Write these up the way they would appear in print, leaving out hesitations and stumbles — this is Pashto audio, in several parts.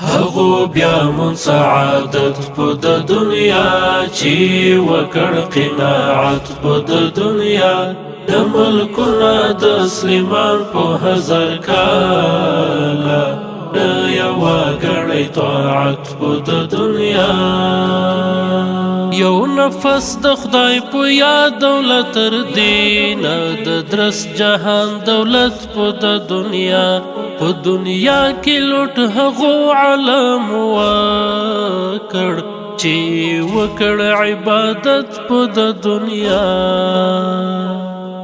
هغو بیا مون سعادت په د دنیا چې وکړ قناعت په د دنیا د ملکونه د سلیمان په هزار کاله د یوه ګړۍ طاعت په د دنیا یو نفس د خدای په یاد دولت تر دینه د درس جهان دولت په د دنیا په دنیا کې لوټ هغو علم وکړ چې وکړ عبادت په د دنیا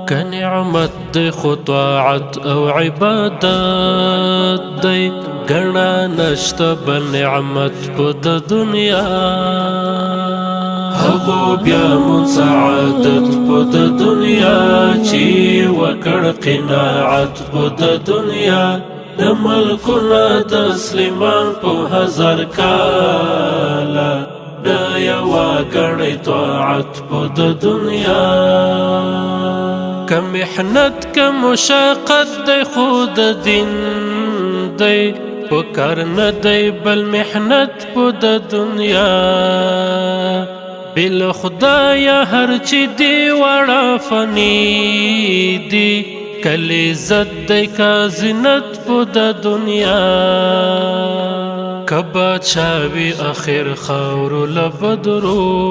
که نعمت دی خو طاعت او عبادت دی ګڼه نشته بل نعمت په د دنیا هغو بیا مون سعادت په د دنیا چې وکړ قناعت په د دنیا د ملکونه د سلیمان په هزار کاله د یوه ګړۍ طاعت په د دنیا که محنت که مشقت دی خو د دین دی په کار نه دی بل محنت په د دنیا بل خدایا هر چې دی وړه فني دی کلی زد دی که زینت په د دنیا که بادشاوي اخر خاورو لبدرومي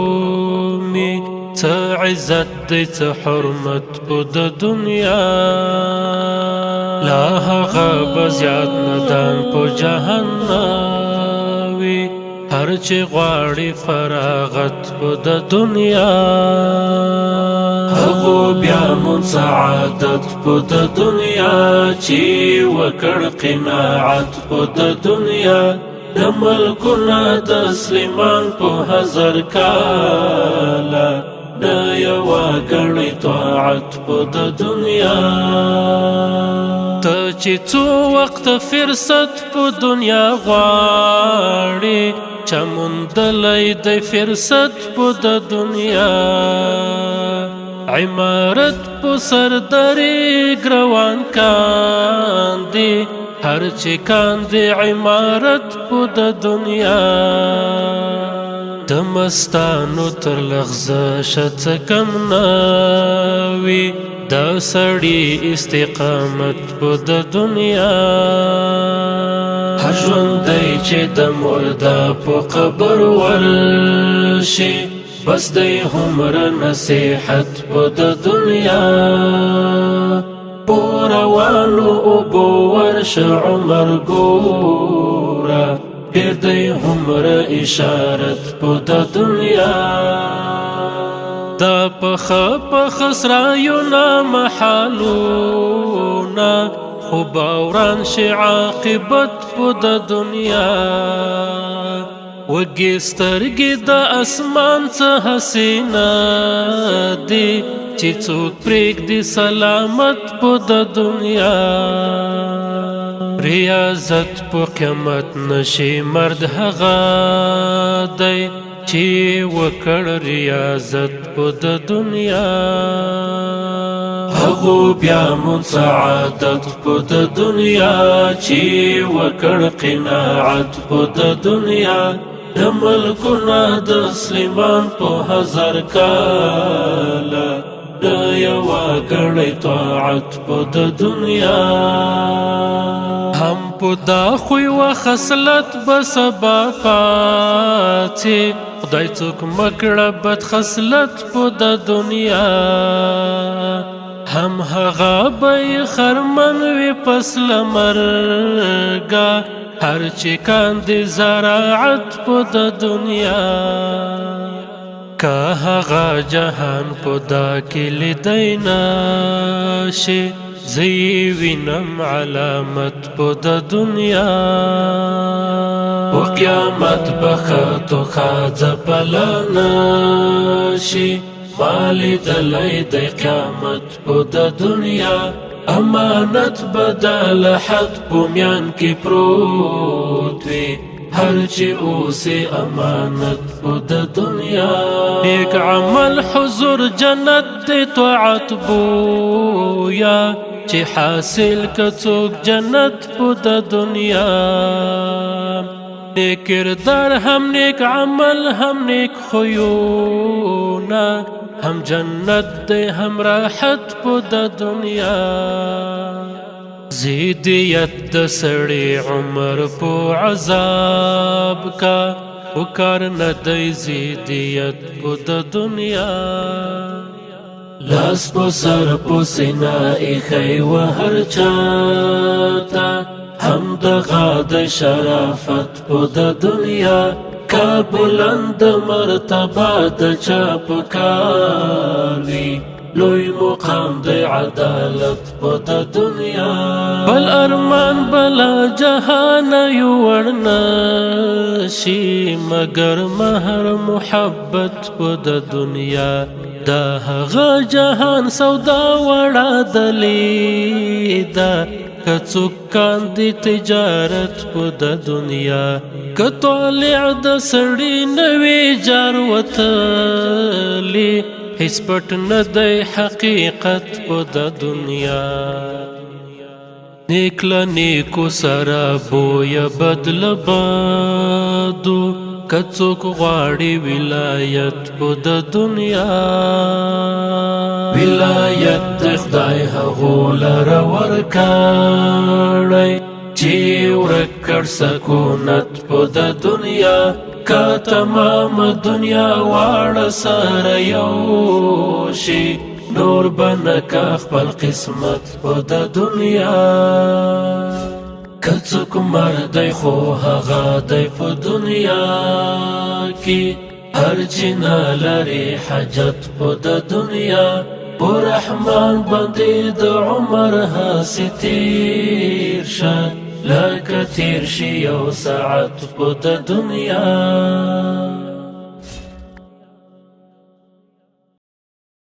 څه عزت دی څه حرمت په د دنیا لا هغه به زیات ندان په جهنم وي هر چې غواړي فراغت په د دنیا هغو بیا مون سعادت په د دنیا چې وکړ قناعت په د دنیا د ملکونه د سلیمان په هزار کاله د یوه ګړۍ طاعت په د دنیا ته چې څو وخت فرصت په دنیا غواړې چا موندلی دی فرصت په د دنیا عمارت په سر درې ګروان کاندي هر چې کاندي عمارت په د دنیا د مستانو تر لغزشه څه کم نه وي دا سړي استقامت په د دنیا هر ژوندی چې د مرده په قبر ورشي بس دی هومره نصیحت په د دنیا په روانو اوبو ورشه عمر ګوره پیر دی هومره اشارت په د دنیا دا پخه پخه سرایونه محالونه خو باوران شي عاقبت په د دنیا وږې سترګې د اسمان څه حسینه دي چې څوک پرېږدي سلامت په د دنیا ریاضت په قیامت نشي مرد هغه دی چې وکړ ریاضت په د دنیا هغو بیا مون سعادت په د دنیا چې وکړ قناعت په د دنیا د ملکونه د سلیمان په هزار کاله د یوه ګړۍ طاعت په د دنیا هم په دا خوی و خصلت به سبا پاتې خدای څوک مکړه بد خصلت په د دنیا هم هغه به خرمن وي پس له مرګه هر چې کاندي زراعت په د دنیا که هغه جهان په دا کې لیدی نشي زه یې وینم علامت په د دنیا په قیامت به ښځو ښځه بله نشي ما لیدلی دی قیامت په د دنیا امانت به د لحد په میان کې پروت وي هر چې اوسې امانت په د دنیا نیک عمل حضور جنت دی طاعت بویا چې حاصل که څوک جنت په د دنیا نیک کردار هم نیک عمل هم نیک خویونه هم جنت دی هم راحت په د دنیا زیدیت د سړی عمر په عذاب کا وکار نه دی زیدیت په د دنیا لاس په سر په سینه ایښی و هر چاته هم دغه د شرافت په د دنیا که بلند مرتبه د چا په کار وي لوی مقام د عدالت په د دنیا بل ارمان بلا جهان یو ورنشي مگر مهر محبت په د دنیا دا هغه جهان سودا وړه دلیدا که څوک کاندي تجارت په د دنیا که طالع د سړي نوی جار وتلی هیڅ پټ نه دی حقیقت په د دنیا نیک له نیکو سره بویه بدل بدو که څوک غواړي ولایت په د دنیا ولایت د خدای هغو لره ورکړی چې ورک کړ سکونت په د دنیا که تمام دنیا واړه سره یو شي نور به نه که خپل قسمت په د دنیا که څوک مر دی خو هغه دی په دنیا کې هر چې نه لري حاجت په د دنیا په رحمان باندې د عمر هسې تیر شه لکه تیر شي یو ساعت په د دنیا